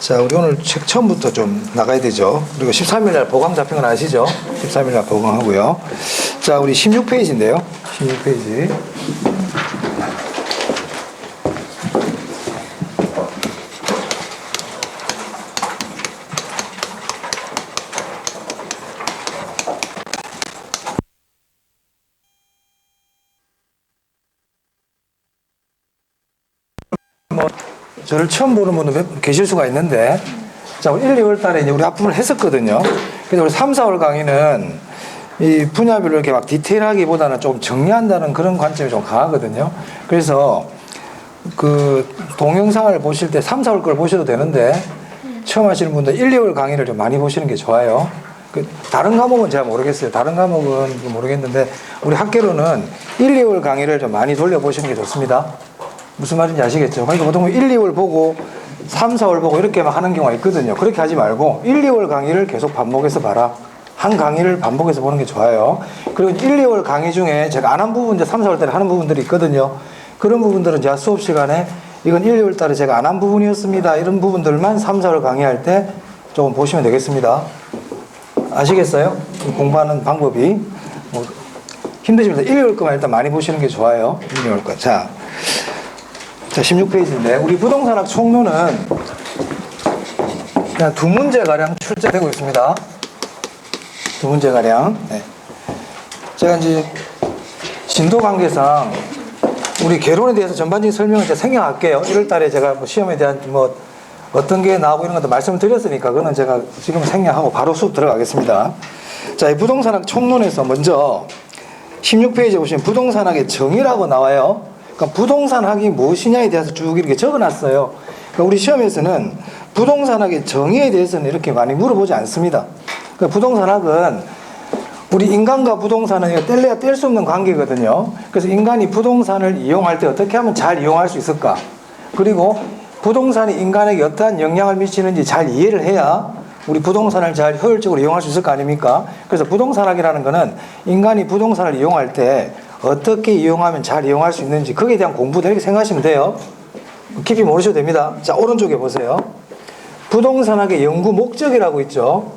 자, 우리 오늘 책 처음부터 좀 나가야 되죠. 그리고 13일날 보강 잡힌 건 아시죠? 13일날 보강하고요. 자, 우리 16페이지인데요. 16페이지. 저를 처음 보는 분도 계실 수가 있는데, 자, 1, 2월 달에 이제 우리 합품을 했었거든요. 그래서 우리 3, 4월 강의는 이 분야별로 이렇게 막 디테일하기보다는 좀 정리한다는 그런 관점이 좀 강하거든요. 그래서 그 동영상을 보실 때 3, 4월 걸 보셔도 되는데, 처음 하시는 분들 1, 2월 강의를 좀 많이 보시는 게 좋아요. 다른 과목은 제가 모르겠어요. 다른 과목은 모르겠는데, 우리 학계로는 1, 2월 강의를 좀 많이 돌려보시는 게 좋습니다. 무슨 말인지 아시겠죠? 그러니까 보통 1, 2월 보고 3, 4월 보고 이렇게 막 하는 경우가 있거든요. 그렇게 하지 말고 1, 2월 강의를 계속 반복해서 봐라. 한 강의를 반복해서 보는 게 좋아요. 그리고 1, 2월 강의 중에 제가 안 한 부분, 이제 3, 4월 달에 하는 부분들이 있거든요. 그런 부분들은 제가 수업 시간에 이건 1, 2월 달에 제가 안 한 부분이었습니다. 이런 부분들만 3, 4월 강의할 때 조금 보시면 되겠습니다. 아시겠어요? 공부하는 방법이. 힘드시면서 1, 2월 거만 일단 많이 보시는 게 좋아요. 1, 2월 거. 자, 16페이지인데, 우리 부동산학 총론은 그냥 2문제가량 출제되고 있습니다. 2문제가량. 네. 제가 이제 진도 관계상 우리 개론에 대해서 전반적인 설명을 이제 생략할게요. 1월 달에 제가 뭐 시험에 대한 뭐 어떤 게 나오고 이런 것도 말씀을 드렸으니까 그거는 제가 지금 생략하고 바로 수업 들어가겠습니다. 자, 이 부동산학 총론에서 먼저 16페이지에 보시면 부동산학의 정의라고 나와요. 그러니까 부동산학이 무엇이냐에 대해서 쭉 이렇게 적어놨어요. 그러니까 우리 시험에서는 부동산학의 정의에 대해서는 이렇게 많이 물어보지 않습니다. 그러니까 부동산학은 우리 인간과 부동산은 뗄래야 뗄 수 없는 관계거든요. 그래서 인간이 부동산을 이용할 때 어떻게 하면 잘 이용할 수 있을까? 그리고 부동산이 인간에게 어떠한 영향을 미치는지 잘 이해를 해야 우리 부동산을 잘 효율적으로 이용할 수 있을 거 아닙니까? 그래서 부동산학이라는 거는 인간이 부동산을 이용할 때 어떻게 이용하면 잘 이용할 수 있는지 거기에 대한 공부도 이렇게 생각하시면 돼요. 깊이 모르셔도 됩니다. 자, 오른쪽에 보세요. 부동산학의 연구 목적이라고 있죠.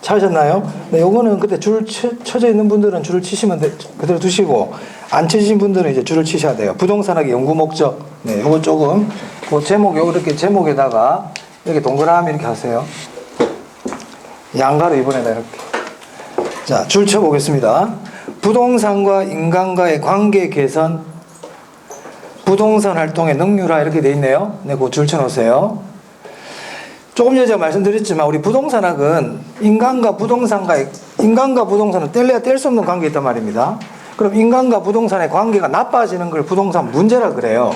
찾으셨나요? 네, 요거는 그때 줄 쳐져 있는 분들은 줄을 치시면 그대로 두시고, 안 쳐지신 분들은 이제 줄을 치셔야 돼요. 부동산학의 연구 목적. 네, 요거 조금 그 제목, 요 이렇게 제목에다가 이렇게 동그라미 이렇게 하세요. 양가로 이번에다 이렇게. 자, 줄 쳐보겠습니다. 부동산과 인간과의 관계 개선, 부동산 활동의 능률화 이렇게 돼 있네요. 네, 그 줄 쳐놓으세요. 조금 전에 제가 말씀드렸지만 우리 부동산학은 인간과 부동산은 뗄래야 뗄 수 없는 관계가 있단 말입니다. 그럼 인간과 부동산의 관계가 나빠지는 걸 부동산 문제라 그래요.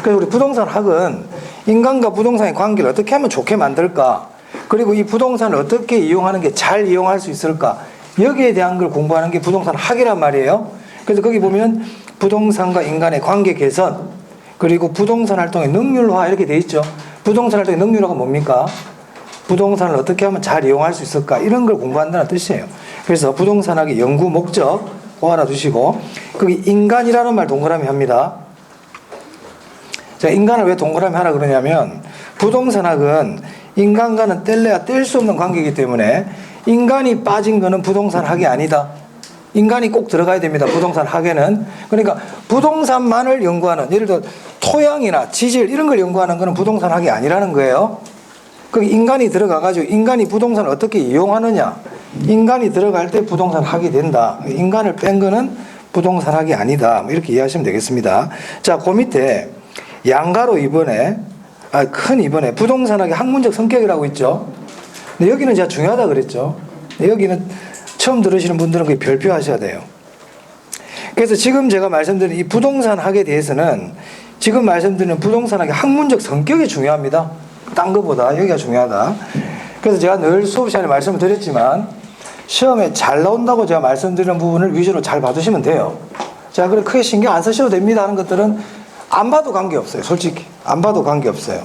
그래서 우리 부동산학은 인간과 부동산의 관계를 어떻게 하면 좋게 만들까? 그리고 이 부동산을 어떻게 이용하는 게 잘 이용할 수 있을까? 여기에 대한 걸 공부하는 게 부동산 학이란 말이에요. 그래서 거기 보면 부동산과 인간의 관계 개선, 그리고 부동산 활동의 능률화 이렇게 돼 있죠. 부동산 활동의 능률화가 뭡니까? 부동산을 어떻게 하면 잘 이용할 수 있을까? 이런 걸 공부한다는 뜻이에요. 그래서 부동산학의 연구 목적 꼭 알아두시고, 거기 인간이라는 말 동그라미 합니다. 제가 인간을 왜 동그라미 하라 그러냐면, 부동산학은 인간과는 뗄래야 뗄 수 없는 관계이기 때문에 인간이 빠진 거는 부동산 학이 아니다. 인간이 꼭 들어가야 됩니다. 부동산 학에는. 그러니까 부동산만을 연구하는, 예를 들어 토양이나 지질 이런 걸 연구하는 거는 부동산 학이 아니라는 거예요. 그 인간이 들어가가지고 인간이 부동산을 어떻게 이용하느냐, 인간이 들어갈 때 부동산 학이 된다. 인간을 뺀 거는 부동산 학이 아니다. 이렇게 이해하시면 되겠습니다. 자, 그 밑에 양가로 이번에 큰 2번에 부동산학의 학문적 성격이라고 있죠. 근데 여기는 제가 중요하다 그랬죠. 여기는 처음 들으시는 분들은 그게 별표하셔야 돼요. 그래서 지금 제가 말씀드린 이 부동산학에 대해서는 지금 말씀드리는 부동산학의 학문적 성격이 중요합니다. 딴 것보다 여기가 중요하다. 그래서 제가 늘 수업 시간에 말씀을 드렸지만 시험에 잘 나온다고 제가 말씀드리는 부분을 위주로 잘 봐두시면 돼요. 자, 그럼 크게 신경 안 쓰셔도 됩니다 하는 것들은 안 봐도 관계없어요. 솔직히 안 봐도 관계없어요.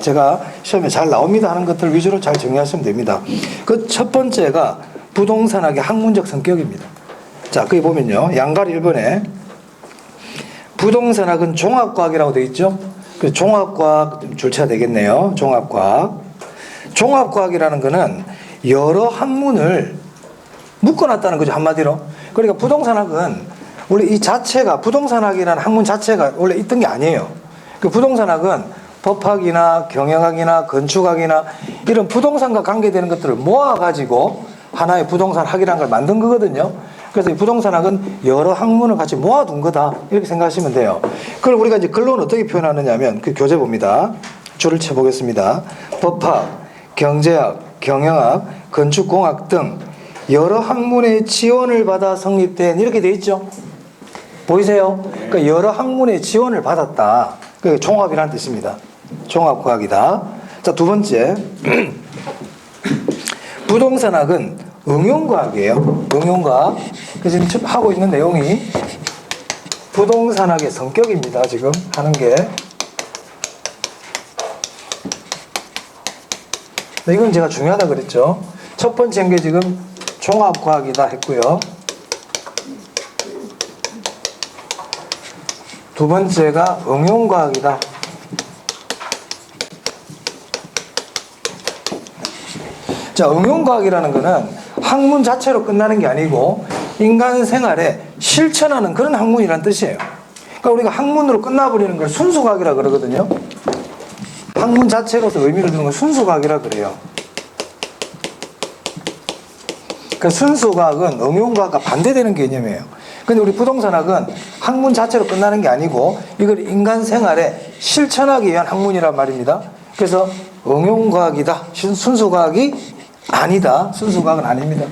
제가 시험에 잘 나옵니다 하는 것들 위주로 잘 정리하시면 됩니다. 그 첫 번째가 부동산학의 학문적 성격입니다. 자, 거기 보면요, 양갈 1번에 부동산학은 종합과학이라고 되어 있죠. 그 종합과학 줄쳐야 되겠네요. 종합과학. 종합과학이라는 거는 여러 학문을 묶어놨다는 거죠, 한마디로. 그러니까 부동산학은 원래 이 자체가, 부동산학이라는 학문 자체가 원래 있던 게 아니에요. 그 부동산학은 법학이나 경영학이나 건축학이나 이런 부동산과 관계되는 것들을 모아가지고 하나의 부동산학이라는 걸 만든 거거든요. 그래서 이 부동산학은 여러 학문을 같이 모아둔 거다, 이렇게 생각하시면 돼요. 그걸 우리가 이제 글로는 어떻게 표현하느냐 하면 그 교재 봅니다. 줄을 쳐보겠습니다. 법학, 경제학, 경영학, 건축공학 등 여러 학문의 지원을 받아 성립된, 이렇게 돼 있죠. 보이세요? 그러니까 여러 학문의 지원을 받았다. 그게 종합이라는 뜻입니다. 종합과학이다. 자, 두 번째. 부동산학은 응용과학이에요. 응용과학. 그래서 지금 하고 있는 내용이 부동산학의 성격입니다. 지금 하는 게. 이건 제가 중요하다 그랬죠. 첫 번째인 게 지금 종합과학이다 했고요. 두 번째가 응용과학이다. 자, 응용과학이라는 거는 학문 자체로 끝나는 게 아니고 인간 생활에 실천하는 그런 학문이란 뜻이에요. 그러니까 우리가 학문으로 끝나버리는 걸 순수과학이라 그러거든요. 학문 자체로서 의미를 두는 걸 순수과학이라 그래요. 그러니까 순수과학은 응용과학과 반대되는 개념이에요. 근데 우리 부동산학은 학문 자체로 끝나는 게 아니고 이걸 인간 생활에 실천하기 위한 학문이란 말입니다. 그래서 응용과학이다. 순수과학이 아니다. 순수과학은 아닙니다.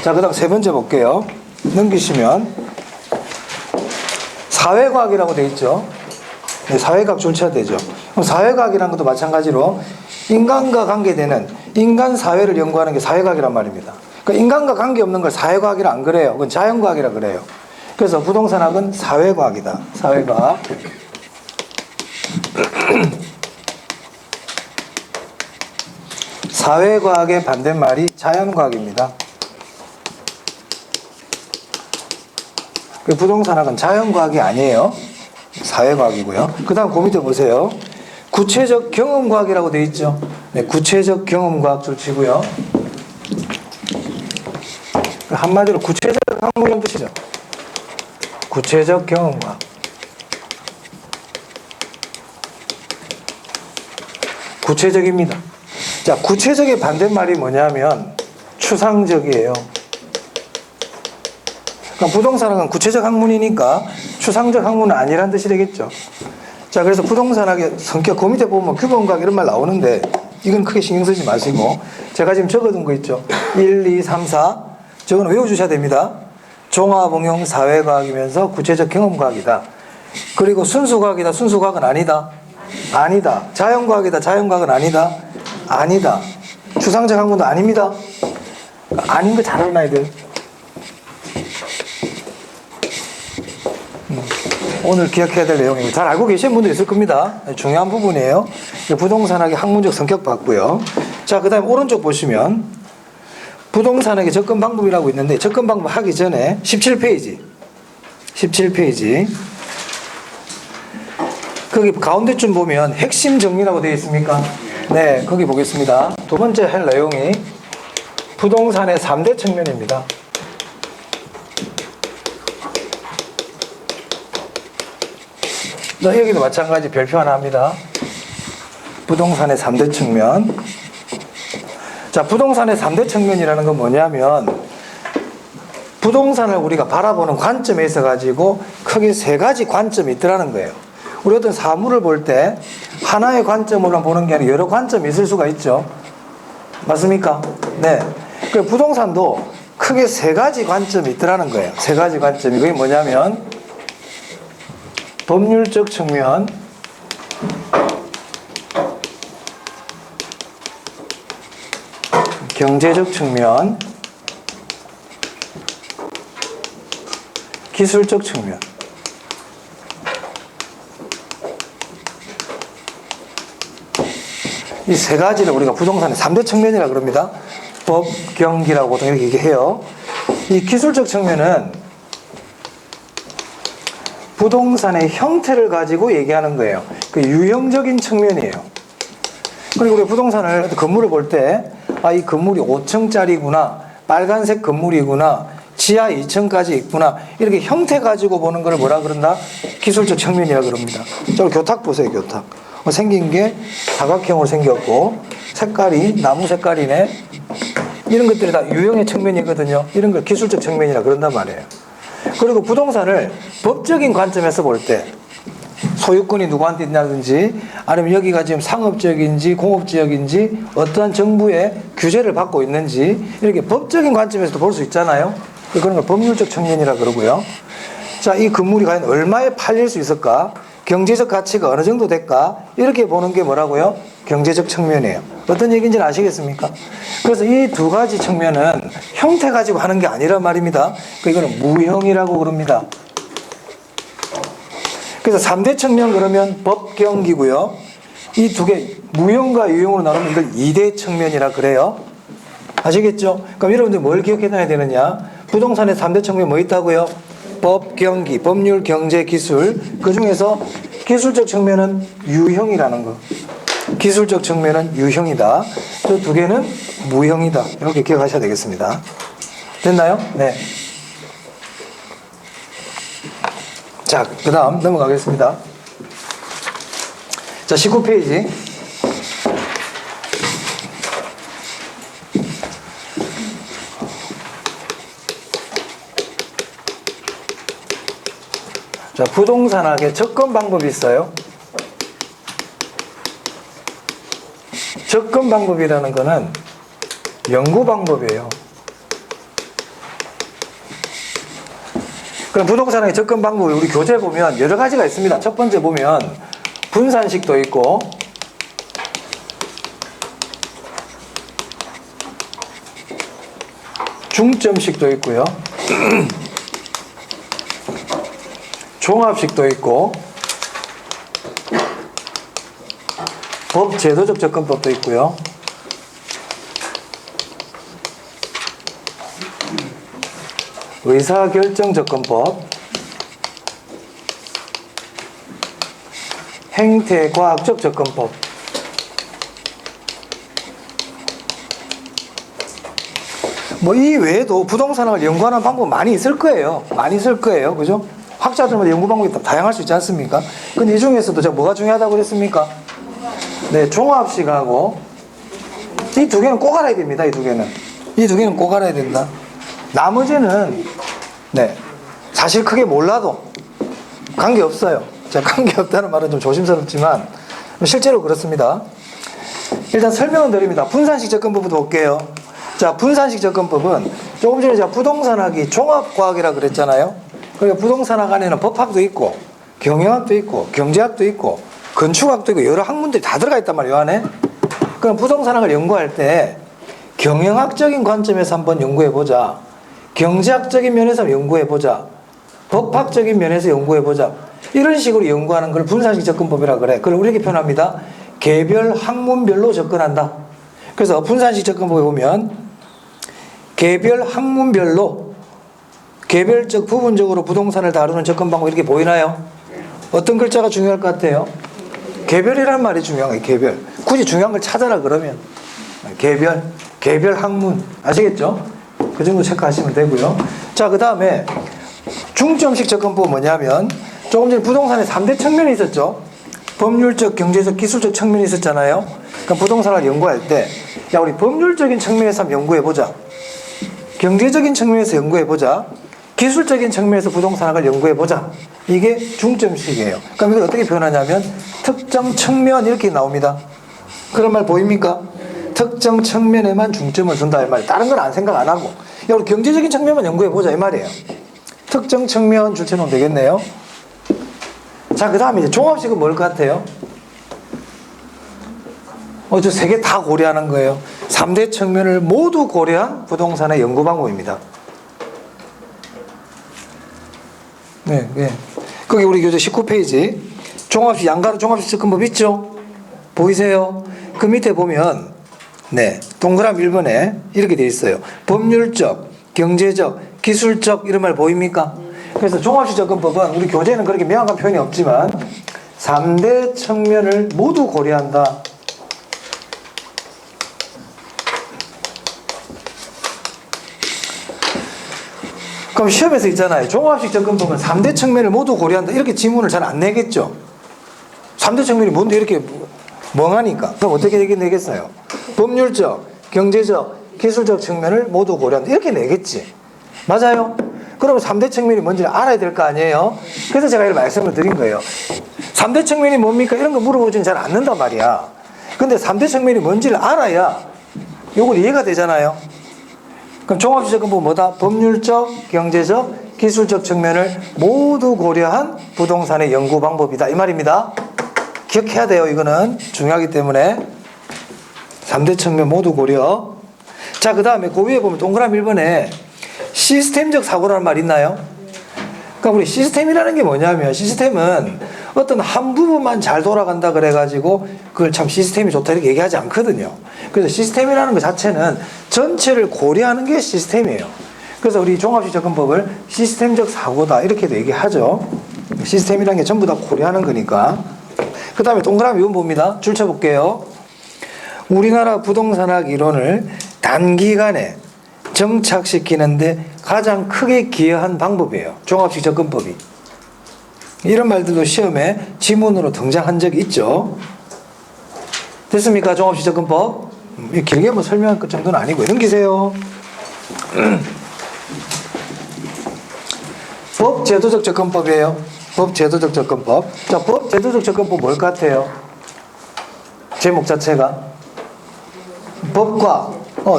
자, 그 다음 세 번째 볼게요. 넘기시면 사회과학이라고 되어 있죠. 네, 사회과학 줄쳐야 되죠. 그럼 사회과학이라는 것도 마찬가지로 인간과 관계되는 인간 사회를 연구하는 게 사회과학이란 말입니다. 그러니까 인간과 관계없는 걸 사회과학이라 안 그래요. 그건 자연과학이라 그래요. 그래서 부동산학은 사회과학이다. 사회과학. 사회과학의 반대말이 자연과학입니다. 부동산학은 자연과학이 아니에요. 사회과학이고요. 그 다음 그 밑에 보세요. 구체적 경험과학이라고 되어 있죠. 네, 구체적 경험과학 줄 치고요. 한마디로 구체적 학문이라는 뜻이죠. 구체적 경험과학. 구체적입니다. 자, 구체적의 반대말이 뭐냐면 추상적이에요. 그러니까 부동산학은 구체적 학문이니까 추상적 학문은 아니란 뜻이 되겠죠. 자, 그래서 부동산학의 성격, 그 밑에 보면 규범과학 이런 말 나오는데 이건 크게 신경 쓰지 마시고 제가 지금 적어둔 거 있죠. 1, 2, 3, 4 저거는 외워주셔야 됩니다. 종합응용 사회과학이면서 구체적 경험과학이다. 그리고 순수과학이다. 순수과학은 아니다. 아니다. 자연과학이다. 자연과학은 아니다. 아니다. 추상적 학문도 아닙니다. 아닌 거 잘 아는 아이들. 오늘 기억해야 될 내용이고 잘 알고 계신 분도 있을 겁니다. 중요한 부분이에요. 부동산학의 학문적 성격 봤고요. 자, 그 다음에 오른쪽 보시면 부동산학의 접근 방법이라고 있는데 접근 방법 하기 전에 17페이지 거기 가운데쯤 보면 핵심 정리라고 되어 있습니까? 네, 거기 보겠습니다. 두 번째 할 내용이 부동산의 3대 측면입니다. 여기도 마찬가지 별표 하나 합니다. 부동산의 3대 측면. 자, 부동산의 3대 측면이라는 건 뭐냐면 부동산을 우리가 바라보는 관점에 있어 가지고 크게 세 가지 관점이 있더라는 거예요. 우리 어떤 사물을 볼 때 하나의 관점으로만 보는 게 아니라 여러 관점이 있을 수가 있죠. 맞습니까? 네. 그 부동산도 크게 세 가지 관점이 있더라는 거예요. 세 가지 관점이. 그게 뭐냐면 법률적 측면, 경제적 측면, 기술적 측면. 이 세 가지를 우리가 부동산의 3대 측면이라고 그럽니다. 법, 경기라고 보통 이렇게 얘기해요. 이 기술적 측면은 부동산의 형태를 가지고 얘기하는 거예요. 그 유형적인 측면이에요. 그리고 우리 부동산을, 건물을 볼 때, 아, 이 건물이 5층짜리구나, 빨간색 건물이구나, 지하 2층까지 있구나, 이렇게 형태 가지고 보는 걸 뭐라 그런다? 기술적 측면이라 그럽니다. 자, 우리 교탁 보세요, 교탁. 생긴 게 사각형으로 생겼고, 색깔이 나무 색깔이네. 이런 것들이 다 유형의 측면이거든요. 이런 걸 기술적 측면이라 그런단 말이에요. 그리고 부동산을 법적인 관점에서 볼 때, 소유권이 누구한테 있냐든지, 아니면 여기가 지금 상업지역인지 공업지역인지 어떠한 정부의 규제를 받고 있는지, 이렇게 법적인 관점에서도 볼 수 있잖아요. 그런 걸 법률적 측면이라 그러고요. 자, 이 건물이 과연 얼마에 팔릴 수 있을까? 경제적 가치가 어느 정도 될까? 이렇게 보는 게 뭐라고요? 경제적 측면이에요. 어떤 얘기인지는 아시겠습니까? 그래서 이 두 가지 측면은 형태 가지고 하는 게 아니란 말입니다. 이거는 무형이라고 그럽니다. 그래서 3대 측면 그러면 법, 경기고요. 이 두 개, 무형과 유형으로 나누면 이걸 2대 측면이라 그래요. 아시겠죠? 그럼 여러분들 뭘 기억해놔야 되느냐? 부동산의 3대 측면 뭐 있다고요? 법, 경기, 법률, 경제, 기술. 그 중에서 기술적 측면은 유형이라는 거. 기술적 측면은 유형이다. 저 두 개는 무형이다. 이렇게 기억하셔야 되겠습니다. 됐나요? 네. 자, 그 다음 넘어가겠습니다. 자, 19페이지. 자, 부동산학의 접근 방법이 있어요. 접근 방법이라는 거는 연구 방법이에요. 그럼 부동산의 접근 방법이 우리 교재 보면 여러 가지가 있습니다. 첫 번째 보면 분산식도 있고, 중점식도 있고요. 종합식도 있고, 법제도적 접근법도 있고요. 의사결정 접근법, 행태과학적 접근법. 뭐 이 외에도 부동산을 연구하는 방법 많이 있을 거예요. 많이 있을 거예요. 그죠? 학자들마다 연구 방법이 다양할 수 있지 않습니까? 근데 이 중에서도 제가 뭐가 중요하다고 그랬습니까? 네, 종합식하고 이 두 개는 꼭 알아야 됩니다. 이 두 개는. 이 두 개는 꼭 알아야 된다. 나머지는 네, 사실 크게 몰라도 관계없어요. 제가 관계없다는 말은 좀 조심스럽지만 실제로 그렇습니다. 일단 설명은 드립니다. 분산식 접근법부터 볼게요. 자, 분산식 접근법은 조금 전에 제가 부동산학이 종합과학이라 그랬잖아요. 그러니까 부동산학 안에는 법학도 있고 경영학도 있고 경제학도 있고 건축학도 있고 여러 학문들이 다 들어가 있단 말이에요, 안에. 그럼 부동산학을 연구할 때 경영학적인 관점에서 한번 연구해보자, 경제학적인 면에서 연구해보자, 법학적인 면에서 연구해보자, 이런 식으로 연구하는 걸 분산식 접근법이라 그래. 그걸 우리 이렇게 표현합니다. 개별 학문별로 접근한다. 그래서 분산식 접근법에 보면 개별 학문별로 개별적 부분적으로 부동산을 다루는 접근 방법 이렇게 보이나요? 어떤 글자가 중요할 것 같아요? 개별이란 말이 중요한 거예요. 개별. 굳이 중요한 걸 찾아라 그러면 개별 학문. 아시겠죠? 그 정도 체크하시면 되고요. 자, 그 다음에 중점식 접근법은 뭐냐면 조금 전에 부동산의 3대 측면이 있었죠. 법률적, 경제적, 기술적 측면이 있었잖아요. 그럼 부동산을 연구할 때 야, 우리 법률적인 측면에서 한번 연구해보자, 경제적인 측면에서 연구해보자, 기술적인 측면에서 부동산학을 연구해보자. 이게 중점식이에요. 그럼 이걸 어떻게 표현하냐면 특정 측면 이렇게 나옵니다. 그런 말 보입니까? 특정 측면에만 중점을 둔다 이 말이에요. 다른 건 생각 안 하고 야, 우리 경제적인 측면만 연구해보자 이 말이에요. 특정 측면 줄쳐놓으면 되겠네요. 자, 그 다음에 이제 종합식은 뭘 것 같아요? 저 세 개 다 고려하는 거예요. 3대 측면을 모두 고려한 부동산의 연구 방법입니다. 네, 네. 거기 우리 교재 19페이지 종합식, 양가로 종합식 접근법 있죠? 보이세요? 그 밑에 보면 네, 동그라미 1번에 이렇게 되어 있어요. 법률적, 경제적, 기술적 이런 말 보입니까? 그래서 종합식 접근법은 우리 교재에는 그렇게 명확한 표현이 없지만 3대 측면을 모두 고려한다. 그럼 시험에서 있잖아요. 종합식 접근법은 3대 측면을 모두 고려한다. 이렇게 지문을 잘 안 내겠죠. 3대 측면이 뭔데 이렇게 멍하니까. 그럼 어떻게 내겠어요? 법률적, 경제적, 기술적 측면을 모두 고려한다. 이렇게 내겠지. 맞아요? 그러면 3대 측면이 뭔지를 알아야 될 거 아니에요? 그래서 제가 이런 말씀을 드린 거예요. 3대 측면이 뭡니까? 이런 거 물어보지는 잘 않는단 말이야. 근데 3대 측면이 뭔지를 알아야 요걸 이해가 되잖아요. 그럼 종합식 접근법은 뭐다? 법률적, 경제적, 기술적 측면을 모두 고려한 부동산의 연구 방법이다. 이 말입니다. 기억해야 돼요. 이거는 중요하기 때문에 3대 측면 모두 고려. 자, 그 다음에 그 위에 보면 동그라미 1번에 시스템적 사고라는 말 있나요? 그러니까 우리 시스템이라는 게 뭐냐면 시스템은 어떤 한 부분만 잘 돌아간다 그래가지고 그걸 참 시스템이 좋다 이렇게 얘기하지 않거든요. 그래서 시스템이라는 것 자체는 전체를 고려하는 게 시스템이에요. 그래서 우리 종합식 접근법을 시스템적 사고다 이렇게도 얘기하죠. 시스템이라는 게 전부 다 고려하는 거니까. 그 다음에 동그라미 2번 봅니다. 줄 쳐볼게요. 우리나라 부동산학 이론을 단기간에 정착시키는데 가장 크게 기여한 방법이에요. 종합식 접근법이. 이런 말들도 시험에 지문으로 등장한 적이 있죠. 됐습니까? 종합식 접근법. 길게 뭐 설명할 것 정도는 아니고 넘기세요. 법제도적 접근법이에요. 법제도적 접근법. 자, 법제도적 접근법 뭘 같아요? 제목 자체가 법과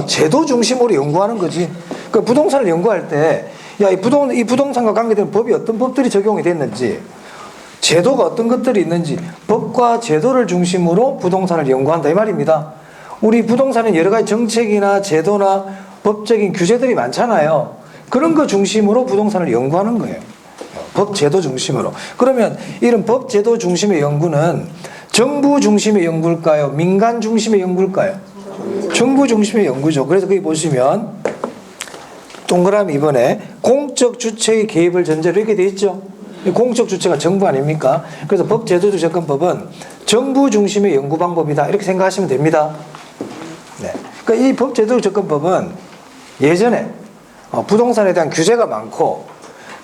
제도 중심으로 연구하는 거지. 그 부동산을 연구할 때, 야, 이 부동산과 관계되는 법이 어떤 법들이 적용이 됐는지, 제도가 어떤 것들이 있는지, 법과 제도를 중심으로 부동산을 연구한다. 이 말입니다. 우리 부동산은 여러 가지 정책이나 제도나 법적인 규제들이 많잖아요. 그런 거 중심으로 부동산을 연구하는 거예요. 법, 제도 중심으로. 그러면 이런 법, 제도 중심의 연구는 정부 중심의 연구일까요? 민간 중심의 연구일까요? 정부 중심의 연구죠. 그래서 거기 보시면 동그라미 2번에 공적 주체의 개입을 전제로 이렇게 돼 있죠. 공적 주체가 정부 아닙니까? 그래서 법제도적 접근법은 정부 중심의 연구 방법이다. 이렇게 생각하시면 됩니다. 네. 그러니까 이 법제도적 접근법은 예전에 부동산에 대한 규제가 많고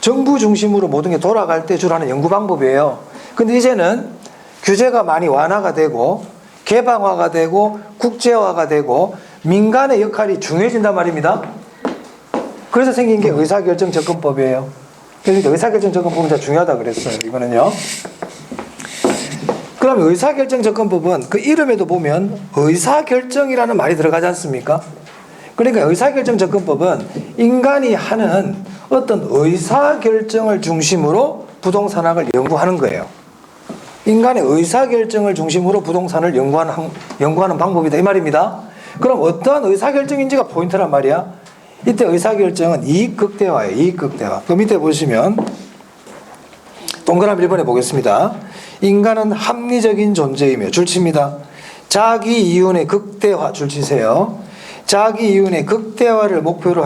정부 중심으로 모든 게 돌아갈 때 주로 하는 연구 방법이에요. 근데 이제는 규제가 많이 완화가 되고 개방화가 되고 국제화가 되고 민간의 역할이 중요해진단 말입니다. 그래서 생긴 게 의사결정 접근법이에요. 그러니까 의사결정 접근법은 진짜 중요하다 그랬어요. 이거는요. 그럼 의사결정 접근법은 그 이름에도 보면 의사결정이라는 말이 들어가지 않습니까? 그러니까 의사결정 접근법은 인간이 하는 어떤 의사결정을 중심으로 부동산학을 연구하는 거예요. 인간의 의사결정을 중심으로 부동산을 연구하는 방법이다 이 말입니다. 그럼 어떠한 의사결정인지가 포인트란 말이야. 이때 의사결정은 이익극대화예요. 이익극대화. 그 밑에 보시면 동그라미 1번에 보겠습니다. 인간은 합리적인 존재이며 줄칩니다. 자기 이윤의 극대화 줄치세요. 자기 이윤의 극대화를 목표로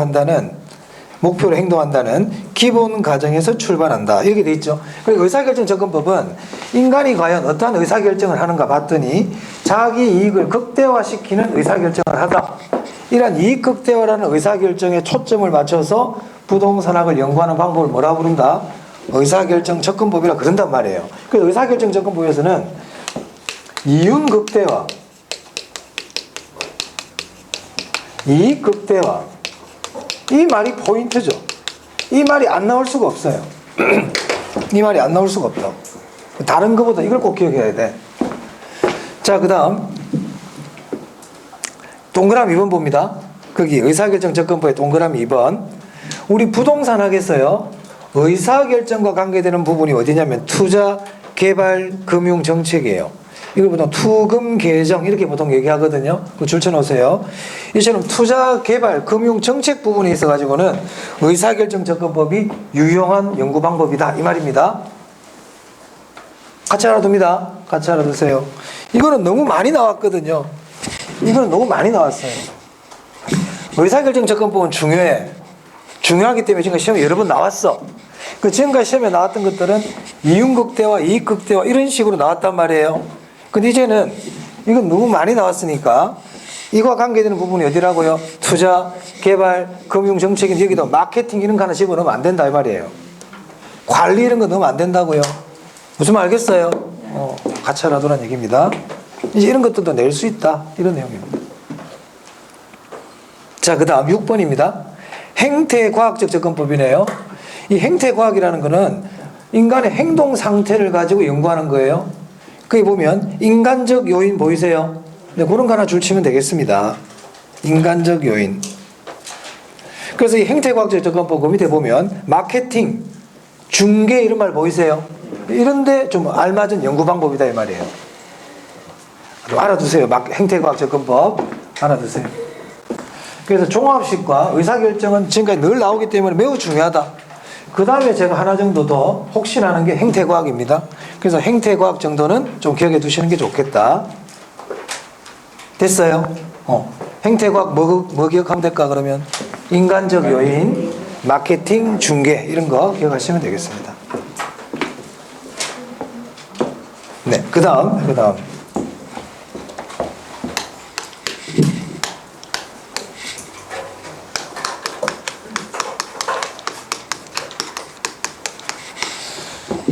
행동한다는 기본 가정에서 출발한다. 이렇게 돼 있죠. 그리고 의사결정 접근법은 인간이 과연 어떠한 의사결정을 하는가 봤더니 자기 이익을 극대화시키는 의사결정을 하다. 이런 이익 극대화라는 의사결정에 초점을 맞춰서 부동산학을 연구하는 방법을 뭐라고 부른다? 의사결정 접근법이라 그런단 말이에요. 그래서 의사결정 접근법에서는 이윤 극대화, 이익 극대화 이 말이 포인트죠. 이 말이 안 나올 수가 없어요. 이 말이 안 나올 수가 없다. 다른 것보다 이걸 꼭 기억해야 돼. 자, 그 다음 동그라미 2번 봅니다. 거기 의사결정 접근법의 동그라미 2번. 우리 부동산학에서요 의사결정과 관계되는 부분이 어디냐면 투자, 개발, 금융 정책이에요. 이걸 보통 투금 개정 이렇게 보통 얘기하거든요. 그 줄 쳐놓으세요. 이처럼 투자, 개발, 금융 정책 부분에 있어가지고는 의사결정 접근법이 유용한 연구 방법이다 이 말입니다. 같이 알아둡니다. 같이 알아두세요. 이거는 너무 많이 나왔거든요. 이거는 너무 많이 나왔어요. 의사결정 접근법은 중요해. 중요하기 때문에 지금 시험에 여러 번 나왔어. 그 지금까지 시험에 나왔던 것들은 이윤극대화, 이익극대화 이런 식으로 나왔단 말이에요. 근데 이제는 이건 너무 많이 나왔으니까 이와 관계되는 부분이 어디라고요? 투자, 개발, 금융, 정책인 여기도 마케팅 이런 거 하나 집어넣으면 안 된다 이 말이에요. 관리 이런 거 넣으면 안 된다고요. 무슨 말 알겠어요? 같이 하라더란 얘기입니다. 이제 이런 것들도 낼 수 있다 이런 내용입니다. 자, 그 다음 6번입니다. 행태과학적 접근법이네요. 이 행태과학이라는 거는 인간의 행동 상태를 가지고 연구하는 거예요. 거기 보면 인간적 요인 보이세요? 네, 그런 거 하나 줄치면 되겠습니다. 인간적 요인. 그래서 이 행태과학적 접근법 그 밑에 보면 마케팅, 중개 이런 말 보이세요? 이런데 좀 알맞은 연구 방법이다 이 말이에요. 알아두세요. 행태과학 접근법 알아두세요. 그래서 종합식과 의사결정은 지금까지 늘 나오기 때문에 매우 중요하다. 그 다음에 제가 하나 정도 더 혹시나는 게 행태과학입니다. 그래서 행태과학 정도는 좀 기억해 두시는 게 좋겠다. 됐어요? 행태과학 뭐 기억하면 될까 그러면? 인간적 요인, 마케팅, 중개 이런 거 기억하시면 되겠습니다. 네, 그 다음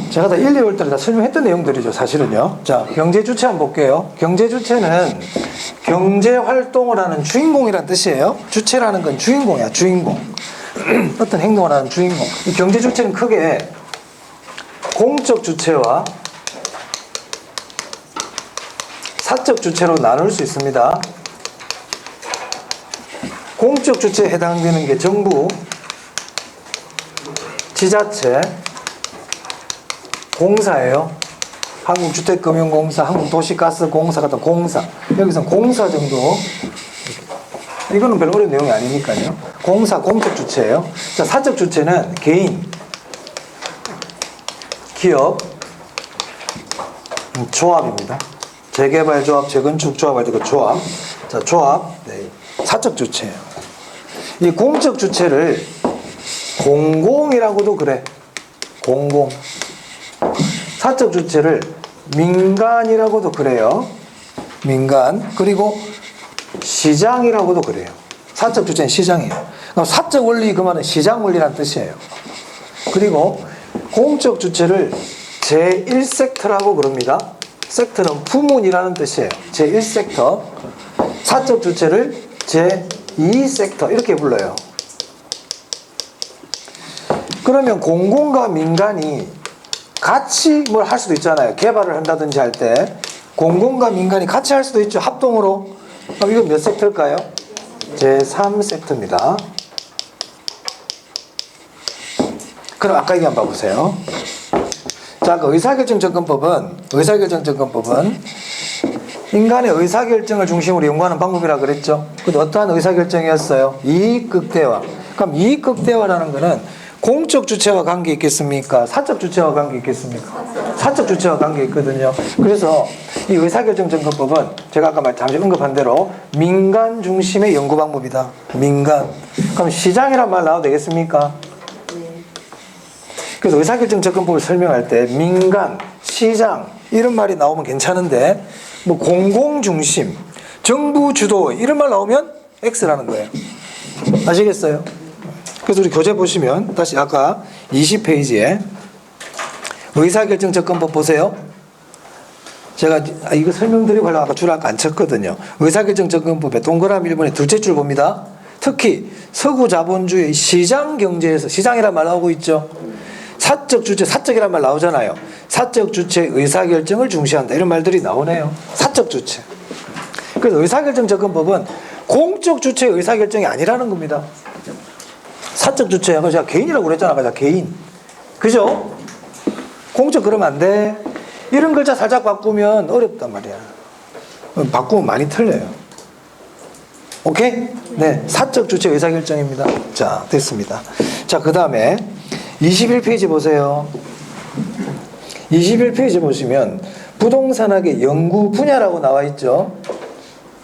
제가 다 1, 2월 달에 다 설명했던 내용들이죠 사실은요. 자, 경제 주체 한번 볼게요. 경제 주체는 경제 활동을 하는 주인공이란 뜻이에요. 주체라는 건 주인공이야, 주인공. 어떤 행동을 하는 주인공. 이 경제 주체는 크게 공적 주체와 사적 주체로 나눌 수 있습니다. 공적 주체에 해당되는 게 정부, 지자체, 공사예요. 한국주택금융공사, 한국도시가스공사 같은 공사. 여기서는 공사 정도. 이거는 별로 어려운 내용이 아니니까요. 공사, 공적 주체예요. 자, 사적 주체는 개인, 기업, 조합입니다. 재개발조합, 재건축조합 할 때 그 조합. 자, 조합. 네. 사적 주체예요. 이 공적 주체를 공공이라고도 그래. 공공. 사적 주체를 민간이라고도 그래요. 민간. 그리고 시장이라고도 그래요. 사적 주체는 시장이에요. 그럼 사적 원리 그 말은 시장 원리란 뜻이에요. 그리고 공적 주체를 제1섹터라고 그럽니다. 섹터는 부문이라는 뜻이에요. 제1섹터. 사적 주체를 제2섹터 이렇게 불러요. 그러면 공공과 민간이 같이 뭘 할 수도 있잖아요. 개발을 한다든지 할 때 공공과 민간이 같이 할 수도 있죠. 합동으로. 그럼 이건 몇 섹터일까요? 제3섹터입니다. 그럼 아까 얘기 한번 봐보세요. 자, 그 의사결정 접근법은 인간의 의사결정을 중심으로 연구하는 방법이라 그랬죠. 근데 어떠한 의사결정이었어요? 이익 극대화. 그럼 이익 극대화라는 거는 공적 주체와 관계 있겠습니까? 사적 주체와 관계 있겠습니까? 사적 주체와 관계 있거든요. 그래서 이 의사결정 접근법은 제가 아까 잠시 언급한 대로 민간 중심의 연구 방법이다. 민간. 그럼 시장이란 말 나와도 되겠습니까? 그래서 의사결정 접근법을 설명할 때 민간, 시장 이런 말이 나오면 괜찮은데 뭐 공공 중심, 정부 주도 이런 말 나오면 X라는 거예요. 아시겠어요? 그래서 우리 교재 보시면 다시 아까 20페이지에 의사결정 접근법 보세요. 제가 이거 설명드리고 하려고 아까 줄 아까 안 쳤거든요. 의사결정 접근법의 동그라미 1번의 둘째 줄 봅니다. 특히 서구 자본주의 시장 경제에서 시장이란 말 나오고 있죠. 사적 주체, 사적이란 말 나오잖아요. 사적 주체의 의사결정을 중시한다. 이런 말들이 나오네요. 사적 주체. 그래서 의사결정 접근법은 공적 주체의 의사결정이 아니라는 겁니다. 사적 주체가 제가 개인이라고 그랬잖아. 제가 개인. 그죠? 공적 그러면 안 돼. 이런 글자 살짝 바꾸면 어렵단 말이야. 바꾸면 많이 틀려요. 오케이? 네. 사적 주체 의사결정입니다. 자, 됐습니다. 자, 그 다음에 21페이지 보세요. 21페이지 보시면 부동산학의 연구 분야라고 나와 있죠.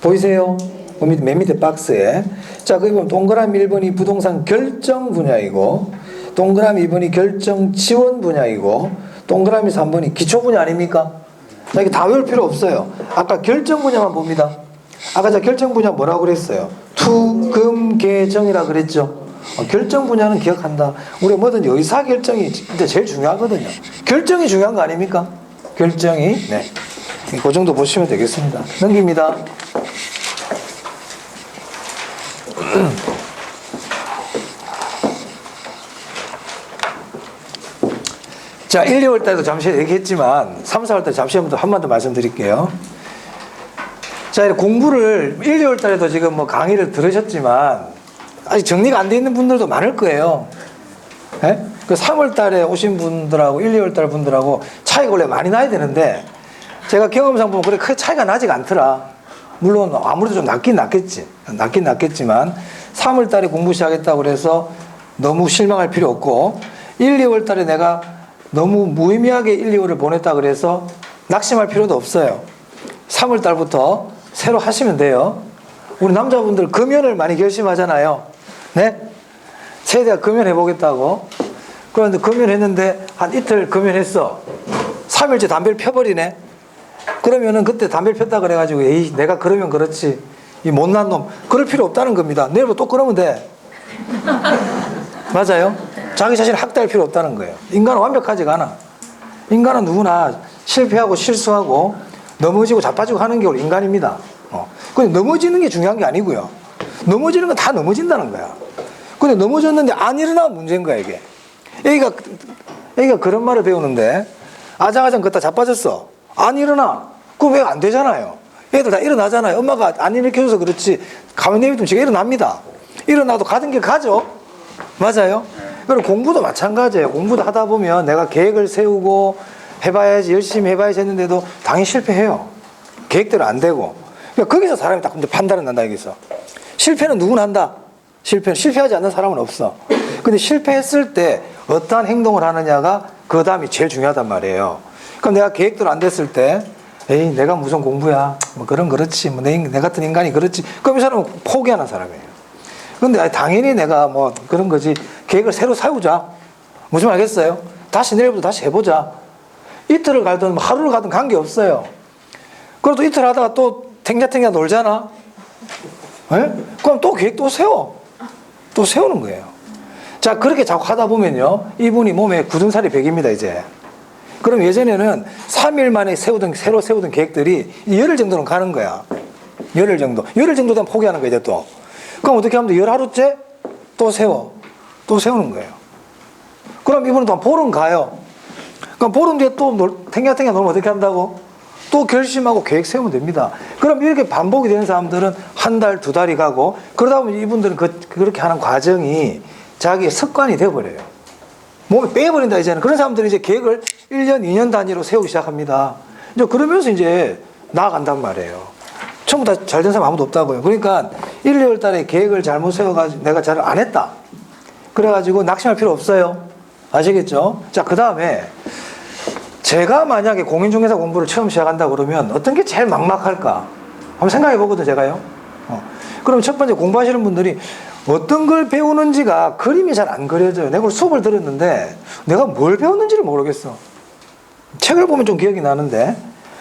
보이세요? 맨 밑에 박스에. 자, 거기 보면 동그라미 1번이 부동산 결정 분야이고 동그라미 2번이 결정 지원 분야이고 동그라미 3번이 기초 분야 아닙니까? 자, 이게 다 외울 필요 없어요. 아까 결정 분야만 봅니다. 아까 제가 결정 분야 뭐라고 그랬어요? 투금계정이라 그랬죠. 결정 분야는 기억한다. 우리가 뭐든지 의사 결정이 진짜 제일 중요하거든요. 결정이 중요한 거 아닙니까? 결정이. 네. 그 정도 보시면 되겠습니다. 넘깁니다. 자, 1, 2월 달에도 잠시 얘기했지만 3, 4월 달 잠시 한 번 더 말씀드릴게요. 자, 공부를 1, 2월 달에도 지금 뭐 강의를 들으셨지만 아직 정리가 안 돼 있는 분들도 많을 거예요. 네? 그 3월 달에 오신 분들하고 1, 2월 달 분들하고 차이가 원래 많이 나야 되는데 제가 경험상 보면 그래 크게 차이가 나지가 않더라. 물론 아무래도 좀 낮긴 낮겠지만 3월 달에 공부 시작했다고 그래서 너무 실망할 필요 없고 1, 2월 달에 내가 너무 무의미하게 1, 2월을 보냈다 그래서 낙심할 필요도 없어요. 3월 달부터 새로 하시면 돼요. 우리 남자분들 금연을 많이 결심하잖아요. 네? 세대가 금연해보겠다고. 그런데 금연했는데 한 이틀 금연했어. 3일째 담배를 펴버리네. 그러면은 그때 담배를 폈다 그래가지고 에이 내가 그러면 그렇지 이 못난 놈 그럴 필요 없다는 겁니다. 내일부터 또 그러면 돼. 맞아요? 자기 자신을 학대할 필요 없다는 거예요. 인간은 완벽하지가 않아. 인간은 누구나 실패하고 실수하고 넘어지고 자빠지고 하는 게 인간입니다. 근데 넘어지는 게 중요한 게 아니고요. 넘어지는 건 다 넘어진다는 거야. 근데 넘어졌는데 안 일어나면 문제인 거야 이게. 애기가 그런 말을 배우는데 아장아장 걷다 자빠졌어. 안 일어나. 그럼 왜 안 되잖아요. 애들 다 일어나잖아요. 엄마가 안 일으켜줘서 그렇지 가만히 내비두면 제가 일어납니다. 일어나도 가던 길 가죠. 맞아요? 그리고 공부도 마찬가지예요. 공부도 하다 보면 내가 계획을 세우고 해봐야지 열심히 해봐야지 했는데도 당연히 실패해요. 계획대로 안 되고. 그러니까 거기서 사람이 딱 판단을 난다 여기서. 실패는 누구나 한다. 실패하지 않는 사람은 없어. 근데 실패했을 때 어떠한 행동을 하느냐가 그 다음이 제일 중요하단 말이에요. 그럼 내가 계획대로 안 됐을 때 에이 내가 무슨 공부야 뭐 그렇지 뭐 내 같은 인간이 그렇지 그럼 이 사람은 포기하는 사람이에요. 근데 당연히 내가 뭐 그런 거지 계획을 새로 세우자 무슨 말 알겠어요? 다시 내일부터 다시 해보자. 이틀을 가든 하루를 가든 관계없어요. 그래도 이틀 하다가 또 탱자탱자 놀잖아. 네? 그럼 또 계획 또 세워. 또 세우는 거예요. 자 그렇게 자꾸 하다 보면요 이분이 몸에 굳은살이 배깁니다 이제. 그럼 예전에는 3일 만에 새로 세우던 계획들이 열흘 정도는 가는 거야. 열흘 정도 되면 포기하는 거야 이제 또. 그럼 어떻게 하면 돼? 10하루째 또 세우는 거예요. 그럼 이분은 또 보름 가요. 그럼 보름 뒤에 또 탱야탱야 놀면 어떻게 한다고? 또 결심하고 계획 세우면 됩니다. 그럼 이렇게 반복이 되는 사람들은 한 달, 두 달이 가고 그러다 보면 이분들은 그렇게 하는 과정이 자기의 습관이 되어버려요. 몸에 빼버린다 이제는. 그런 사람들은 이제 계획을 1년, 2년 단위로 세우기 시작합니다. 이제 그러면서 이제 나아간단 말이에요. 처음부 다 잘 된 사람 아무도 없다고요. 그러니까 1, 2월 달에 계획을 잘못 세워가지고 내가 잘 안 했다. 그래가지고 낙심할 필요 없어요. 아시겠죠? 자, 그 다음에 제가 만약에 공인중개사 공부를 처음 시작한다 그러면 어떤 게 제일 막막할까? 한번 생각해 보거든, 제가요. 그럼 첫 번째 공부하시는 분들이 어떤 걸 배우는지가 그림이 잘 안 그려져요. 내가 수업을 들었는데 내가 뭘 배웠는지를 모르겠어. 책을 보면 좀 기억이 나는데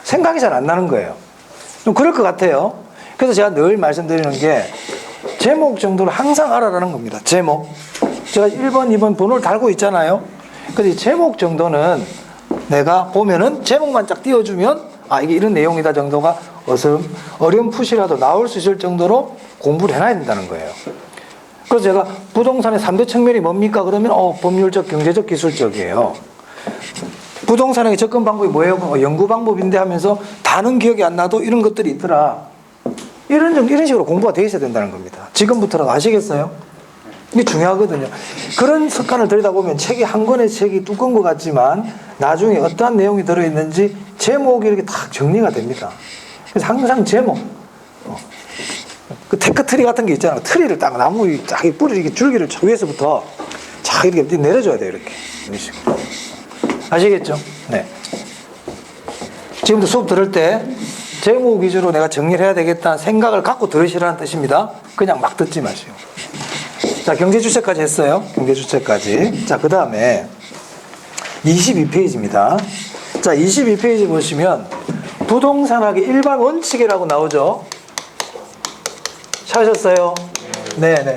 생각이 잘 안 나는 거예요. 좀 그럴 것 같아요. 그래서 제가 늘 말씀드리는 게 제목 정도를 항상 알아라는 겁니다. 제목. 제가 1번, 2번 번호를 달고 있잖아요. 그래서 이 제목 정도는 내가 보면은 제목만 쫙 띄워주면 아 이게 이런 내용이다 정도가 어렴풋이라도 나올 수 있을 정도로 공부를 해놔야 된다는 거예요. 그래서 제가 부동산의 3대 측면이 뭡니까? 그러면 법률적, 경제적, 기술적이에요. 부동산의 접근 방법이 뭐예요? 연구 방법인데 하면서 다는 기억이 안 나도 이런 것들이 있더라. 이런 식으로 공부가 돼 있어야 된다는 겁니다. 지금부터라도 아시겠어요? 이게 중요하거든요. 그런 습관을 들이다 보면 책이 한 권의 책이 두꺼운 것 같지만 나중에 어떠한 내용이 들어있는지 제목이 이렇게 딱 정리가 됩니다. 그래서 항상 제목. 그 테크트리 같은 게 있잖아요. 트리를 딱 나무 쫙 뿌리 이렇게 줄기를 위에서부터 쫙 이렇게 내려줘야 돼요. 이렇게. 이런 식으로. 아시겠죠? 네. 지금도 수업 들을 때 제목 위주로 내가 정리를 해야 되겠다는 생각을 갖고 들으시라는 뜻입니다. 그냥 막 듣지 마시고. 자, 경제주체까지 했어요. 경제주체까지. 자, 그 다음에 22페이지입니다. 자, 22페이지 보시면 부동산학의 일반 원칙이라고 나오죠. 찾으셨어요? 네네.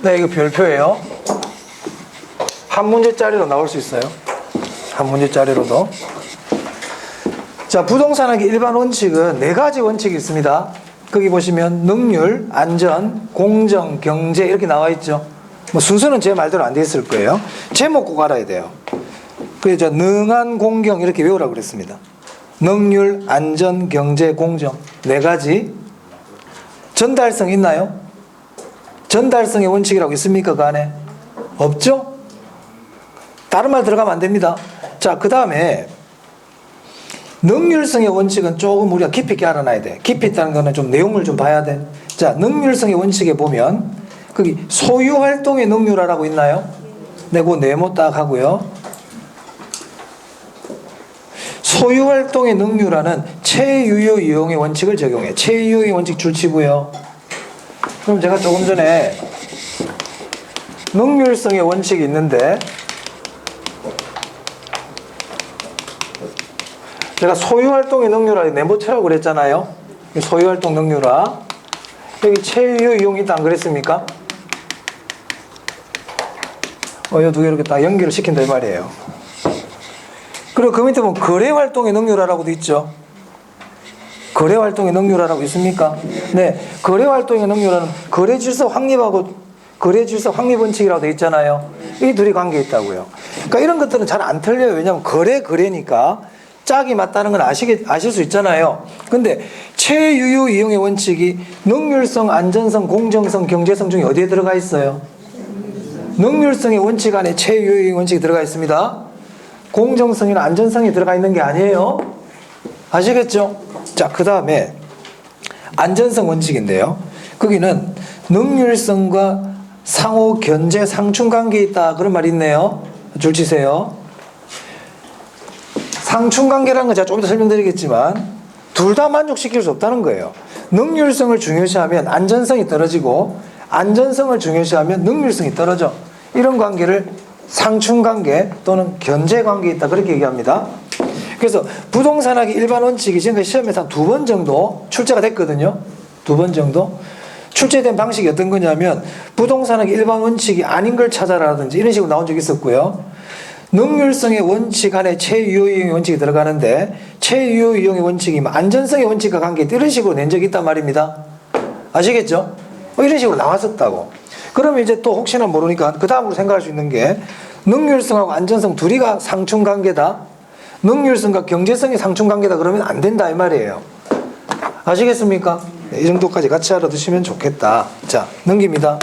네, 이거 별표예요. 한 문제짜리로 나올 수 있어요. 한 문제짜리로도. 자, 부동산학의 일반 원칙은 4가지 원칙이 있습니다. 거기 보시면 능률, 안전, 공정, 경제 이렇게 나와 있죠. 뭐 순서는 제 말대로 안 돼 있을 거예요. 제목 꼭 알아야 돼요. 그래서 능한, 공경 이렇게 외우라고 그랬습니다. 능률, 안전, 경제, 공정 4가지. 전달성 있나요? 전달성의 원칙이라고 있습니까? 그 안에? 없죠? 다른 말 들어가면 안 됩니다. 자, 그 다음에 능률성의 원칙은 조금 우리가 깊이 있게 알아놔야 돼. 깊이 있다는 거는 좀 내용을 좀 봐야 돼. 자, 능률성의 원칙에 보면 거기 소유활동의 능률화라고 있나요? 네, 그 네모 딱 하고요. 소유활동의 능률화는 체유효 이용의 원칙을 적용해. 체유효의 원칙 줄치고요. 그럼 제가 조금 전에 능률성의 원칙이 있는데 제가 소유활동의 능률화 네모처라고 그랬잖아요. 소유활동 능률화 여기 체유효 이용이 있다 안 그랬습니까? 이 2개 이렇게 딱 연결을 시킨다 이 말이에요. 그리고 그 밑에 보면 거래활동의 능률화라고도 있죠. 거래활동의 능률화라고 있습니까? 네, 거래활동의 능률화는 거래질서 확립하고 거래질서 확립 원칙이라고 되어 있잖아요. 이 둘이 관계 있다고요. 그러니까 이런 것들은 잘 안 틀려요. 왜냐하면 거래니까 짝이 맞다는 건 아실 수 있잖아요. 근데 체유효 이용의 원칙이 능률성, 안전성, 공정성, 경제성 중에 어디에 들어가 있어요? 능률성의 원칙 안에 체유효 이용의 원칙이 들어가 있습니다. 공정성이나 안전성이 들어가 있는 게 아니에요. 아시겠죠? 자, 그 다음에 안전성 원칙인데요. 거기는 능률성과 상호 견제 상충 관계에 있다 그런 말이 있네요. 줄 치세요. 상충 관계라는 건 제가 좀 이따 설명드리겠지만 둘 다 만족시킬 수 없다는 거예요. 능률성을 중요시하면 안전성이 떨어지고 안전성을 중요시하면 능률성이 떨어져. 이런 관계를 상충 관계 또는 견제 관계에 있다 그렇게 얘기합니다. 그래서 부동산학의 일반 원칙이 지금까지 시험에서 한 2번 정도 출제가 됐거든요. 2번 정도. 출제된 방식이 어떤 거냐면 부동산학의 일반 원칙이 아닌 걸 찾아라든지 이런 식으로 나온 적이 있었고요. 능률성의 원칙 안에 체유효 이용의 원칙이 들어가는데 체유효 이용의 원칙이 안전성의 원칙과 관계있다 이런 식으로 낸 적이 있단 말입니다. 아시겠죠? 이런 식으로 나왔었다고. 그러면 이제 또 혹시나 모르니까 그 다음으로 생각할 수 있는 게 능률성하고 안전성 둘이가 상충 관계다. 능률성과 경제성이 상충 관계다 그러면 안 된다 이 말이에요. 아시겠습니까? 네, 이 정도까지 같이 알아두시면 좋겠다. 자, 넘깁니다.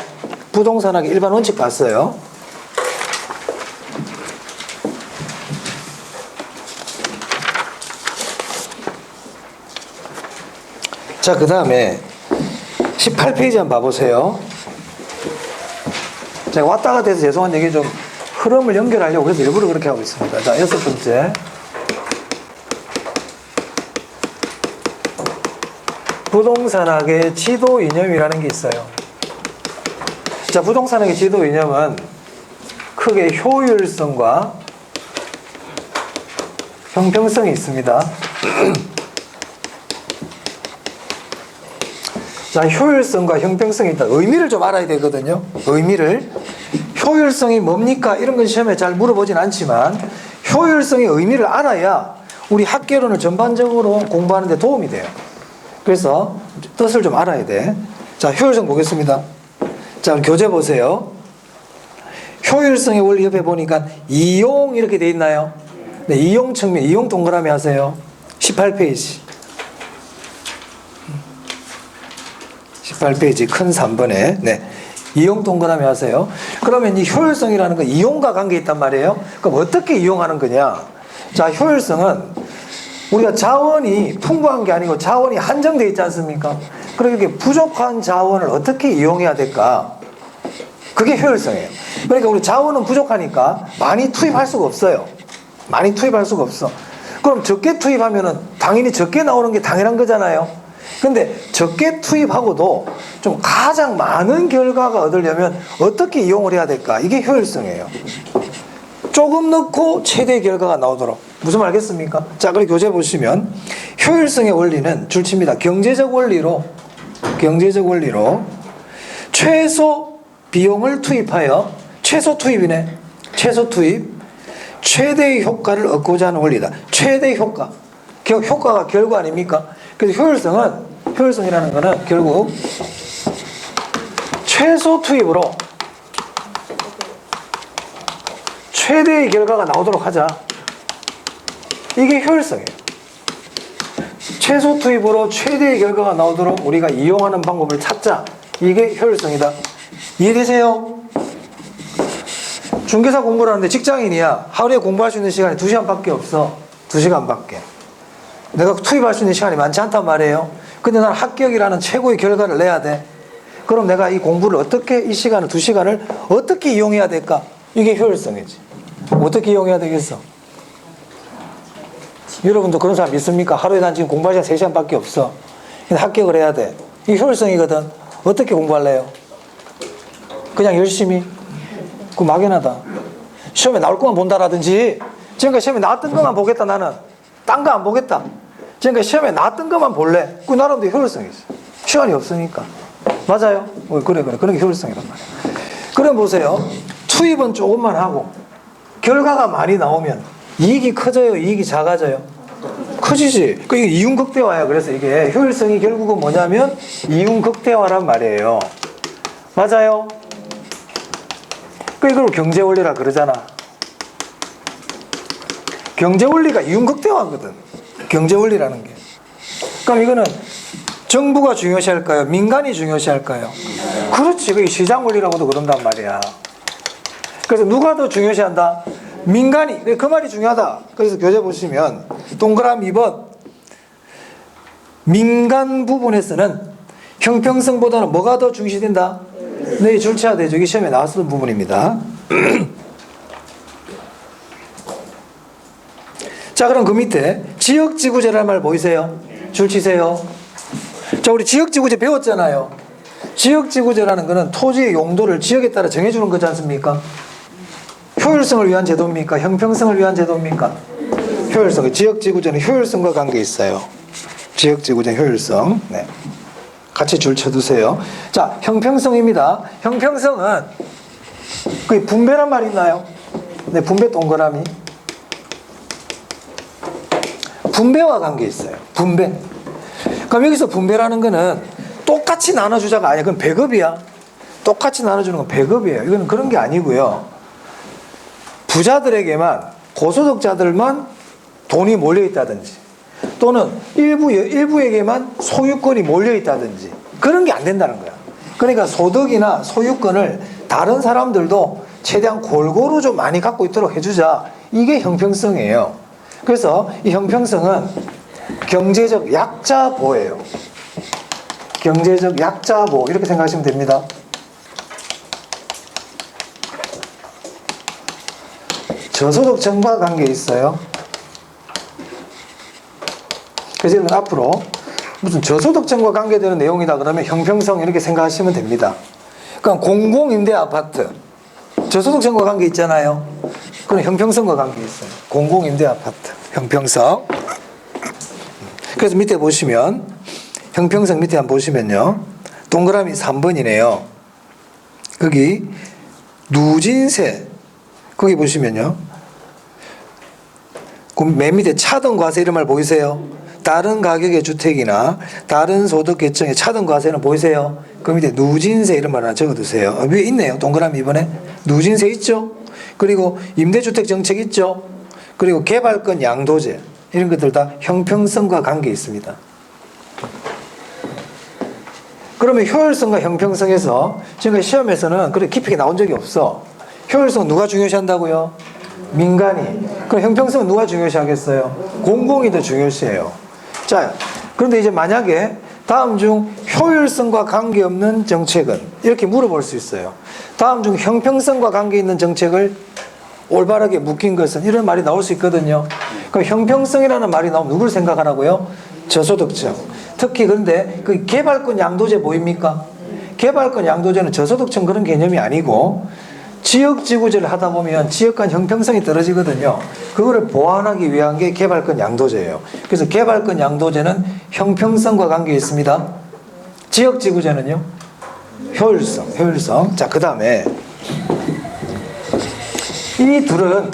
부동산학의 일반 원칙 봤어요. 자, 그 다음에 18페이지 한번 봐보세요. 제가 왔다 갔다 해서 죄송한데 이게 좀 흐름을 연결하려고 그래서 일부러 그렇게 하고 있습니다. 자, 6번째. 부동산학의 지도 이념이라는 게 있어요. 자, 부동산학의 지도 이념은 크게 효율성과 형평성이 있습니다. 자, 효율성과 형평성이 있다. 의미를 좀 알아야 되거든요. 의미를. 효율성이 뭡니까? 이런 건 시험에 잘 물어보진 않지만 효율성의 의미를 알아야 우리 학개론을 전반적으로 공부하는 데 도움이 돼요. 그래서 뜻을 좀 알아야 돼. 자, 효율성 보겠습니다. 자, 교재 보세요. 효율성의 원리 옆에 보니까 이용 이렇게 돼 있나요? 네, 이용 측면, 이용 동그라미 하세요. 18페이지. 18페이지 큰 3번에 네. 이용 동그라미 하세요. 그러면 이 효율성이라는 건 이용과 관계 있단 말이에요. 그럼 어떻게 이용하는 거냐? 자, 효율성은 우리가 자원이 풍부한 게 아니고 자원이 한정되어 있지 않습니까? 그렇게 부족한 자원을 어떻게 이용해야 될까? 그게 효율성이에요. 그러니까 우리 자원은 부족하니까 많이 투입할 수가 없어요. 많이 투입할 수가 없어. 그럼 적게 투입하면은 당연히 적게 나오는 게 당연한 거잖아요. 근데 적게 투입하고도 좀 가장 많은 결과가 얻으려면 어떻게 이용을 해야 될까? 이게 효율성이에요. 조금 넣고 최대 결과가 나오도록. 무슨 말 알겠습니까? 자, 그리고 교재 보시면 효율성의 원리는 줄칩니다. 경제적 원리로 최소 비용을 투입하여 최소 투입이네. 최소 투입 최대의 효과를 얻고자 하는 원리다. 최대의 효과. 효과가 결과 아닙니까? 그래서 효율성이라는 거는 결국 최소 투입으로 최대의 결과가 나오도록 하자. 이게 효율성이에요. 최소 투입으로 최대의 결과가 나오도록 우리가 이용하는 방법을 찾자. 이게 효율성이다. 이해되세요? 중개사 공부를 하는데 직장인이야. 하루에 공부할 수 있는 시간이 2시간밖에 없어. 2시간밖에. 내가 투입할 수 있는 시간이 많지 않단 말이에요. 근데 난 합격이라는 최고의 결과를 내야 돼. 그럼 내가 이 공부를 어떻게, 이 시간을, 2시간을 어떻게 이용해야 될까? 이게 효율성이지. 어떻게 이용해야 되겠어? 여러분도 그런 사람 있습니까? 하루에 난 지금 공부할 시간 3시간밖에 없어. 근데 합격을 해야 돼. 이게 효율성이거든. 어떻게 공부할래요? 그냥 열심히? 그거 막연하다. 시험에 나올 것만 본다라든지, 지금까지 시험에 나왔던 것만 보겠다, 나는. 딴 거 안 보겠다. 지금까지 시험에 나왔던 것만 볼래. 그 나름대로 효율성이 있어. 시간이 없으니까. 맞아요? 그래. 그런 게 효율성이란 말이야. 그럼 보세요. 투입은 조금만 하고, 결과가 많이 나오면 이익이 커져요? 이익이 작아져요? 커지지. 이게 이윤극대화야. 그래서 이게 효율성이 결국은 뭐냐면 이윤극대화란 말이에요. 맞아요? 이걸 경제원리라 그러잖아. 경제원리가 이윤극대화거든. 경제원리라는 게. 그럼 이거는 정부가 중요시할까요? 민간이 중요시할까요? 그렇지. 그게 시장원리라고도 그런단 말이야. 그래서 누가 더 중요시한다? 민간이. 그 말이 중요하다. 그래서 교재 보시면 동그라미 2번 민간 부분에서는 형평성보다는 뭐가 더 중시된다? 네, 줄쳐야 되죠. 이게 시험에 나왔던 부분입니다. 자, 그럼 그 밑에 지역지구제라는 말 보이세요? 줄치세요. 자, 우리 지역지구제 배웠잖아요. 지역지구제라는 거는 토지의 용도를 지역에 따라 정해주는 거지 않습니까? 효율성을 위한 제도입니까? 형평성을 위한 제도입니까? 효율성. 지역지구제는 효율성과 관계 있어요. 지역지구제 효율성. 네. 같이 줄 쳐두세요. 자, 형평성입니다. 형평성은 그 분배란 말 있나요? 네, 분배 동그라미. 분배와 관계 있어요. 분배. 그럼 여기서 분배라는 거는 똑같이 나눠주자가 아니야. 그건 배급이야. 똑같이 나눠주는 건 배급이에요. 이건 그런 게 아니고요. 부자들에게만, 고소득자들만 돈이 몰려있다든지 또는 일부에게만 소유권이 몰려있다든지 그런 게 안 된다는 거야. 그러니까 소득이나 소유권을 다른 사람들도 최대한 골고루 좀 많이 갖고 있도록 해주자. 이게 형평성이에요. 그래서 이 형평성은 경제적 약자 보호예요. 경제적 약자 보호. 이렇게 생각하시면 됩니다. 저소득층과 관계 있어요. 그래서 이건 앞으로 무슨 저소득층과 관계되는 내용이다 그러면 형평성 이렇게 생각하시면 됩니다. 그러니까 공공임대 아파트 저소득층과 관계 있잖아요. 그럼 형평성과 관계 있어요. 공공임대 아파트 형평성. 그래서 밑에 보시면 형평성 밑에 한번 보시면요. 동그라미 3번이네요. 거기 누진세 거기 보시면요. 그럼 맨 밑에 차등 과세 이런 말 보이세요? 다른 가격의 주택이나 다른 소득 계층의 차등 과세는 보이세요? 그 밑에 누진세 이런 말 하나 적어두세요. 위에 있네요. 동그라미 이번에 누진세 있죠? 그리고 임대주택 정책 있죠? 그리고 개발권 양도제 이런 것들 다 형평성과 관계 있습니다. 그러면 효율성과 형평성에서 지금 시험에서는 그렇게 깊게 나온 적이 없어. 효율성 누가 중요시한다고요? 민간이. 그럼 형평성은 누가 중요시하겠어요? 공공이 더 중요시해요. 자, 그런데 이제 만약에 다음 중 효율성과 관계없는 정책은 이렇게 물어볼 수 있어요. 다음 중 형평성과 관계 있는 정책을 올바르게 묶인 것은 이런 말이 나올 수 있거든요. 그럼 형평성이라는 말이 나오면 누굴 생각하라고요? 저소득층. 특히 근데 그 개발권 양도제 보입니까? 개발권 양도제는 저소득층 그런 개념이 아니고 지역지구제를 하다 보면 지역 간 형평성이 떨어지거든요. 그거를 보완하기 위한 게 개발권 양도제예요. 그래서 개발권 양도제는 형평성과 관계 있습니다. 지역지구제는요? 효율성. 자, 그 다음에 이 둘은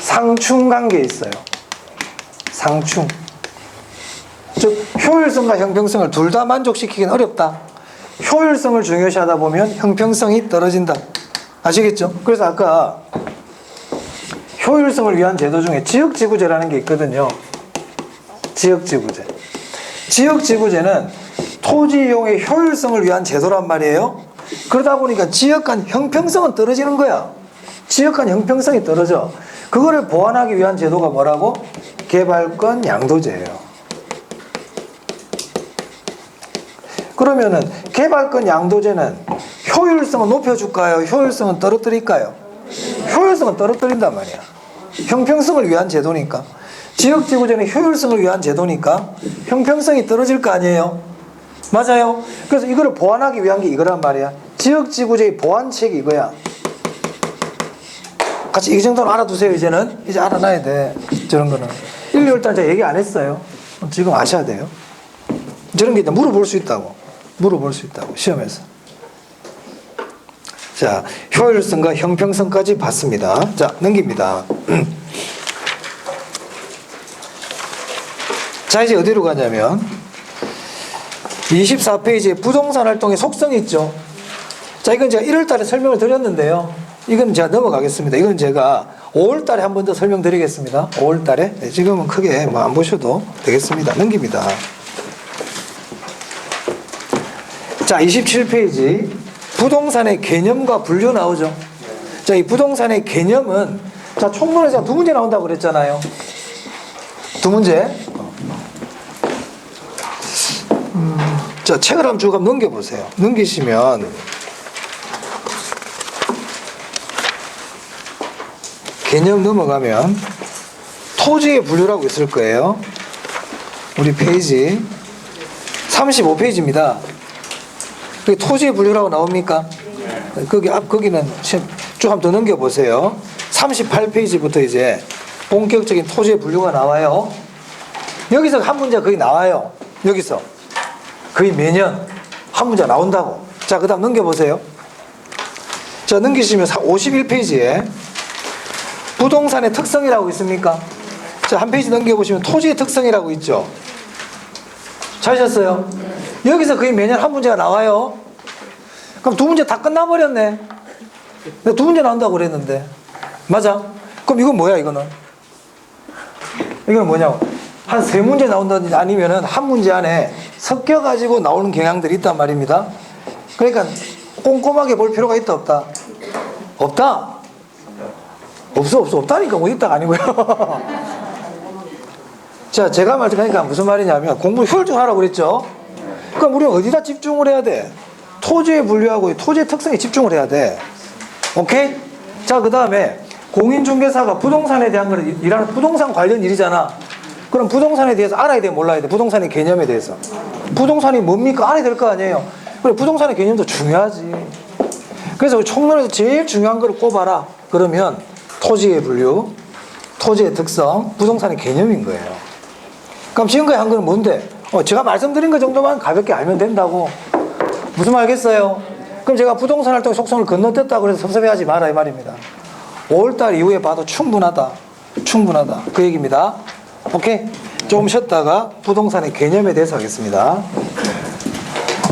상충관계에 있어요. 상충. 즉 효율성과 형평성을 둘 다 만족시키기는 어렵다. 효율성을 중요시하다 보면 형평성이 떨어진다. 아시겠죠? 그래서 아까 효율성을 위한 제도 중에 지역지구제라는 게 있거든요. 지역지구제. 지역지구제는 토지 이용의 효율성을 위한 제도란 말이에요. 그러다 보니까 지역 간 형평성은 떨어지는 거야. 지역 간 형평성이 떨어져. 그거를 보완하기 위한 제도가 뭐라고? 개발권 양도제예요. 그러면은 개발권 양도제는 효율성은 높여줄까요? 효율성은 떨어뜨릴까요? 효율성은 떨어뜨린단 말이야. 형평성을 위한 제도니까. 지역지구제는 효율성을 위한 제도니까 형평성이 떨어질 거 아니에요? 맞아요? 그래서 이거를 보완하기 위한 게 이거란 말이야. 지역지구제의 보완책이 이거야. 같이 이 정도는 알아두세요. 이제는. 이제 알아놔야 돼. 저런 거는. 1, 2월달 제가 얘기 안 했어요. 지금 아셔야 돼요. 저런 게 물어볼 수 있다고. 시험에서. 자, 효율성과 형평성까지 봤습니다. 자, 넘깁니다. 자, 이제 어디로 가냐면 24페이지에 부동산 활동의 속성이 있죠. 자, 이건 제가 1월 달에 설명을 드렸는데요. 이건 제가 넘어가겠습니다. 이건 제가 5월 달에 한 번 더 설명드리겠습니다. 5월 달에. 네, 지금은 크게 뭐 안 보셔도 되겠습니다. 넘깁니다. 자, 27페이지. 부동산의 개념과 분류 나오죠. 자, 이 부동산의 개념은, 자, 총론에서 두 문제 나온다고 그랬잖아요. 두 문제. 자, 책을 한번 쭉 넘겨보세요. 넘기시면, 개념 넘어가면, 토지의 분류라고 있을 거예요. 우리 페이지 35페이지입니다. 토지의 분류라고 나옵니까? 거기는 쭉 한번 더 넘겨보세요. 38페이지부터 이제 본격적인 토지의 분류가 나와요. 여기서 한 문제 거의 나와요. 여기서. 거의 매년 한 문제 나온다고. 자, 그 다음 넘겨보세요. 자, 넘기시면 51페이지에 부동산의 특성이라고 있습니까? 자, 한 페이지 넘겨보시면 토지의 특성이라고 있죠. 찾으셨어요? 여기서 거의 매년 한 문제가 나와요. 그럼 두 문제 다 끝나버렸네. 내가 두 문제 나온다고 그랬는데. 맞아? 그럼 이건 뭐야, 이거는? 이건 뭐냐고. 한 세 문제 나온다든지 아니면은 한 문제 안에 섞여가지고 나오는 경향들이 있단 말입니다. 그러니까 꼼꼼하게 볼 필요가 있다, 없다? 없다? 없다니까. 뭐 있다가 아니고요. 자, 제가 말하니까 무슨 말이냐면 공부를 효율적으로 하라고 그랬죠. 그럼 우리는 어디다 집중을 해야 돼? 토지에 분류하고 토지의 특성에 집중을 해야 돼. 오케이? 자, 그 다음에 공인중개사가 부동산에 대한 걸 일하는 부동산 관련 일이잖아. 그럼 부동산에 대해서 알아야 돼, 몰라야 돼? 부동산의 개념에 대해서. 부동산이 뭡니까? 알아야 될 거 아니에요. 그래, 부동산의 개념도 중요하지. 그래서 총론에서 제일 중요한 걸 꼽아라. 그러면 토지의 분류, 토지의 특성, 부동산의 개념인 거예요. 그럼 지금까지 한 거는 뭔데? 제가 말씀드린 것 정도만 가볍게 알면 된다고. 무슨 말 알겠어요? 그럼 제가 부동산 활동 속성을 건너뛰었다고 해서 섭섭해하지 마라 이 말입니다. 5월달 이후에 봐도 충분하다. 그 얘기입니다. 오케이? 조금 쉬었다가 부동산의 개념에 대해서 하겠습니다.